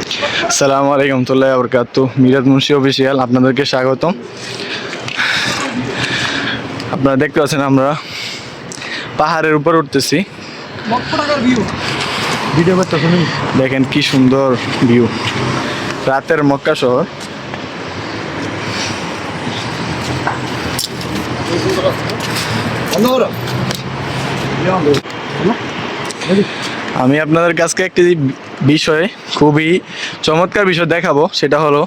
আসসালামু আলাইকুম রহমতুল্লাহি ওয়া বারাকাতুহু। মিরাজ মুন্সি অফিসিয়াল আপনাদেরকে স্বাগতম। আপনারা দেখতে পাচ্ছেন আমরা পাহাড়ের উপর উঠতেছি। দেখেন কি সুন্দর ভিউ, রাতের মক্কা শহর। আমি আপনাদের কাছে একটি বিষয়, খুবই চমৎকার বিষয় দেখাবো। সেটা হলো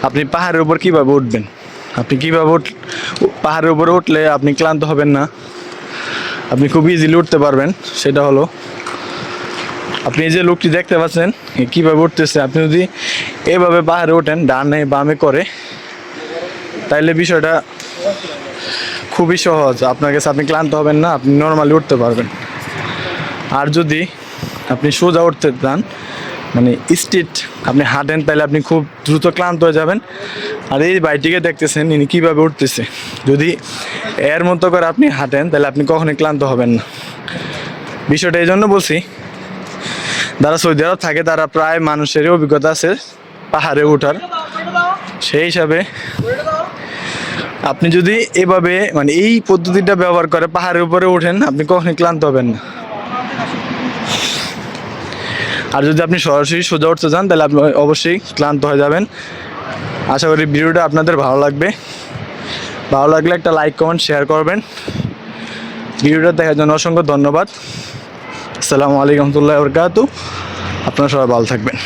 আপনি পাহাড়ের উপর কিভাবে উঠবেন। আপনি কিভাবে পাহাড়ের উপরে উঠলে আপনি ক্লান্ত হবেন না, আপনি খুব ইজিলি উঠতে পারবেন। সেটা হলো আপনি যে লোকটি দেখতে পাচ্ছেন কিভাবে উঠতেছে, আপনি যদি এভাবে পাহাড়ে ওঠেন ডানে বামে করে, তাইলে বিষয়টা খুবই সহজ। আপনার কাছে আপনি ক্লান্ত হবেন না, আপনি নর্মালি উঠতে পারবেন। আর যদি আপনি সোজা উঠতে চান, মানে স্ট্রেট আপনি হাঁটেন, তাহলে আপনি খুব দ্রুত ক্লান্ত হয়ে যাবেন। আর এই ভাইটিকে দেখতেছেন ইনি কীভাবে উঠতেছে, যদি এর মতো করে আপনি হাঁটেন তাহলে আপনি কখনোই ক্লান্ত হবেন না। বিষয়টা এই জন্য বলছি, যারা সৌদি আরব থাকে তারা প্রায় মানুষেরই অভিজ্ঞতা আছে পাহাড়ে ওঠার। সেই হিসাবে আপনি যদি এভাবে মানে এই পদ্ধতিটা ব্যবহার করে পাহাড়ের উপরে ওঠেন, আপনি কখনোই ক্লান্ত হবেন না। আর যদি আপনি সরাসরি সোজা উঠতে চান তাহলে আপনি অবশ্যই ক্লান্ত হয়ে যাবেন। আশা করি ভিডিওটা আপনাদের ভালো লাগবে। ভালো লাগলে একটা লাইক কমেন্ট শেয়ার করবেন। ভিডিওটা দেখার জন্য অসংখ্য ধন্যবাদ। আসসালামু আলাইকুম রহমতুল্লাহি ওয়া বারাকাতুহু। আপনারা সবাই ভালো থাকবেন।